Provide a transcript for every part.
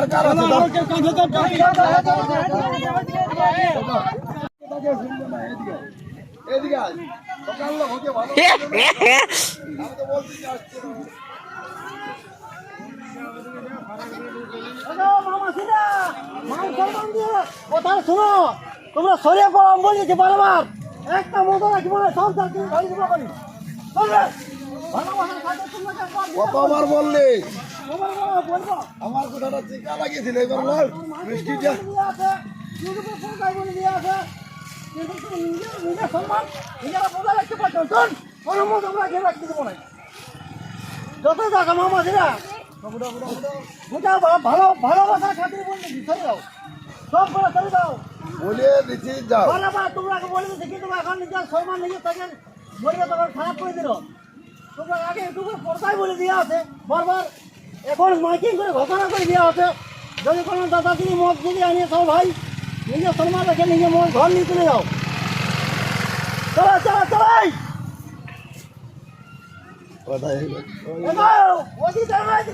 দরকার আছে এদিকে আয় সকাল লোক হতে ভালো আমি তো বলছি আসছে কথা শোনো তোমরা সরিয়ে পড়ো বলেছি বারবার একটা মতো রাখবো না সংসার কতবার বললি আমার কথাটা চিকা লাগিয়েছিল এবার বল মিষ্টিটা নিজের সম্মান নিজেরা বজায় রাখতে পারছেন শোন কোনো মতো আমরা ঘেরে রাখতে দেবো না যত টাকা মামাসিরা ভালো ভালোবাসা খাতির বললে চলে যাও সব করে চলে যাও বলে দিচ্ছি যাও বারবার তোমরা বলে দিচ্ছি কিন্তু এখন নিজের সম্মান নিজে তাকে বলে তখন খারাপ করে দিল তোমরা আগে একটু পর্দায় বলে দেওয়া আছে বারবার এখন মাইকিং করে ঘোষণা করে দেওয়া আছে যদি কোনো দাদাগিরি মদ যদি আনিয়ে সব ভাই নিজের সম্মান রেখে নিজে মন ঘর নিয়ে চলে যাও চলো চলো চলাই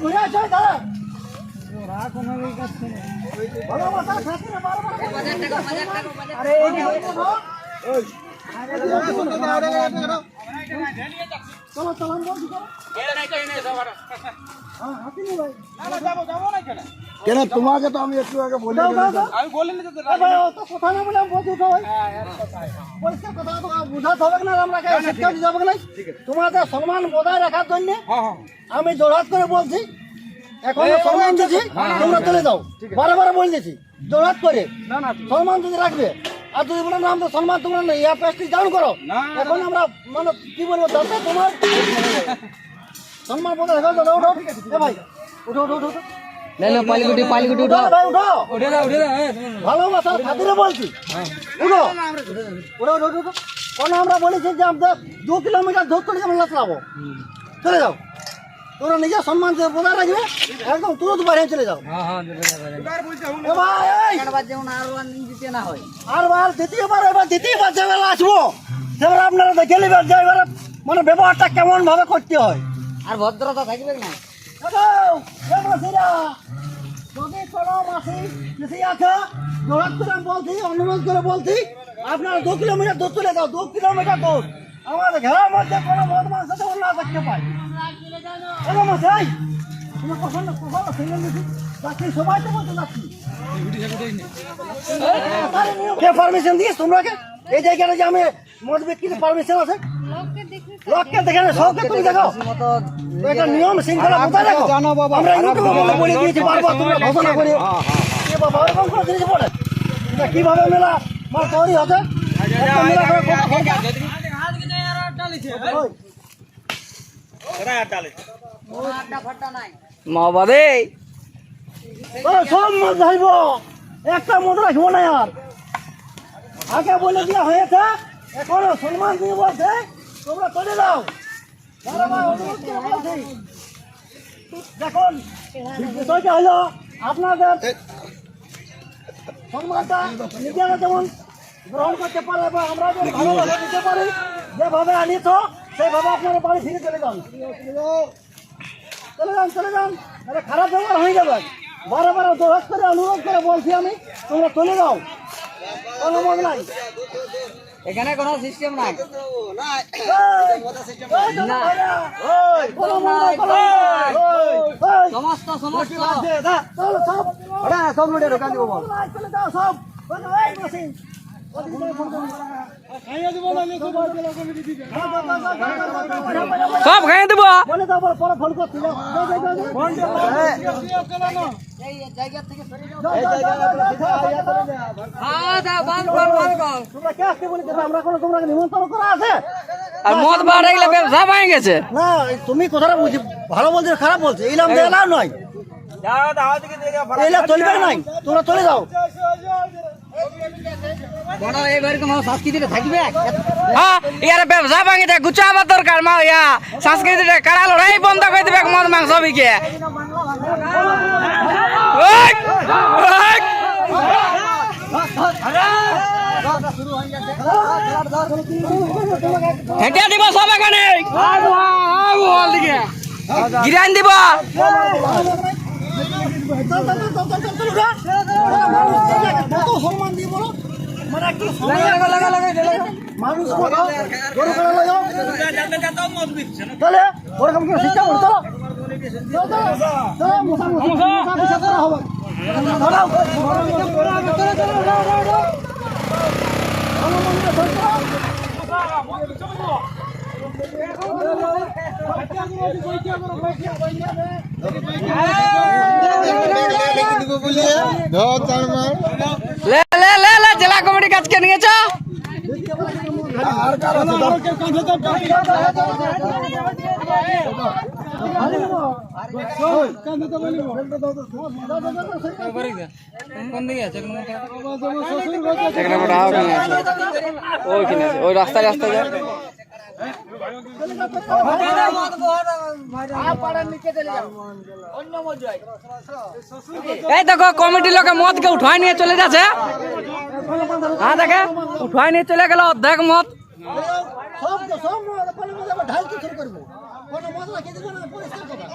ঘুরে আসো দাদা চলো চলো কেন তোমাকে তো আমি একটু আগে বলে কথা না বলে বলছি পরিষ্কার কথা বুঝাতে হবে না আমরা শিক্ষা দিতে হবে না তোমাদের সম্মান বজায় রাখার জন্য আমি জোরহাত করে বলছি এখন সম্মান দিচ্ছি তোমরা চলে যাও বারবার বলে দিচ্ছি জোরহাত করে সম্মান যদি রাখবে আর যদি বলে না আমাদের সম্মান তোমরা নেই ইয়া প্রেস্টিজ ডাউন করো এখন আমরা মানে কি বলবো দাদা তোমার সম্মান বজায় রাখো দাদা উঠো ভাই উঠো উঠো উঠো পালিগুটি উঠো ভালোবাসার খাতিরে বলছি উঠো উঠো উঠো উঠো কোনো আমরা বলেছি যে আমরা 2 কিলোমিটার ধর করে আমরা লাফাবো চলে যাও তোমরা নিজের সম্মান বজায় রাখবে একদম তুরন্ত বাইরে চলে যাও আর বার দ্বিতীয়বার এবার দ্বিতীয়বার যে বেলা আসবো সেবার আপনারা দেখে নেবেন যে এবার মানে ব্যবহারটা কেমন ভাবে করতে হয় আর ভদ্রতা থাকবে না যদি কোনো মাসি বেশি আছে জোরাত করে বলছি অনুরোধ করে বলছি আপনারা 2 কিলোমিটার দূর চলে যাও 2 কিলোমিটার দূর আমাদের ঘরের মধ্যে কোনো মদ মাংস তো না দেখতে পাই কোনো মাসাই তোমার পছন্দ কখনো সিঙ্গেল দিচ্ছি যাচ্ছি সবাই তো বলতে যাচ্ছি কে পারমিশন দিস তোমরাকে এই জায়গাটা যে আমি মদ বিক্রির পারমিশন আছে লোককে দেখে না সবকে তুমি দেখো এটা নিয়ম শৃঙ্খলা কোথায় দেখো আমরা ইউটিউবে বলে দিয়েছি বারবার তোমরা ঘোষণা করে এ বাবা এরকম করে জিনিস বলে এটা কিভাবে মেলা মার তৈরি হতে একটা মেলা করে মাবাদে সব মদ যাইব একটা মদ রাখবো না আর আগে বলে দেওয়া হয়েছে এখনো সম্মান দিয়ে বলছে তোমরা চলে যাও দেখুন বিষয়টা হলো আপনাদের সম্মানটা নিজেরা যেমন গ্রহণ করতে পারে বা আমরা যে ভালোভাবে দিতে পারি যেভাবে আনিত সেইভাবে আপনারা বাড়ি ফিরে চলে যান চলে যান চলে যান তাহলে খারাপ ব্যবহার হয়ে যাবে বারবার দোষ করে অনুরোধ করে বলছি আমি তোমরা চলে যাও কোনো মত নাই এখানে কোনো সিস্টেম নাই সমস্ত সব লুটে ঢোকান দিব সব সব খাইয়ে দেবো বলে দাও পরে ফোন করছিল আমরা কোনো তোমরা নিমন্ত্রণ করা আছে আর মদ বার গেলে ব্যবসা ভেঙে গেছে না তুমি কথাটা বুঝি ভালো বলছো খারাপ বলছো এই নাম দেওয়া নয় এইলা চলবে নাই তোমরা চলে যাও ইয়ার ব্যবসা ভাঙি দেয় গুছাবার দরকার মা ইয়া সংস্কৃতিটা কারা লড়াই বন্ধ করে দিবে মদ মাংস বিকে হেঁটে দিব সব এখানে গিরান দিব চল, চল, চল, চল, চল, চল, উঠা। কত সম্মান দিয়ে বলো মানে একটু মানুষ বলো, গরু করে লইও। তাহলে ওরকম করে শিক্ষা করো, চলো। চলো, চলো, চলো, মশা, মশা, মশা বিচার করা হবে। ধরাও। লে লে লে লে জেলা কমিটি কাজকে নিয়েছো আর কারো ওই রাস্তায় রাস্তায় যায় এই দেখো কমিটির লোকে মদ কে উঠাই নিয়ে চলে যাচ্ছে হ্যাঁ দেখে উঠাই নিয়ে চলে গেল অর্ধেক মদ সব ঢালতে শুরু করবো কোনো মজা খেতে দেবো না পরিষ্কার কথা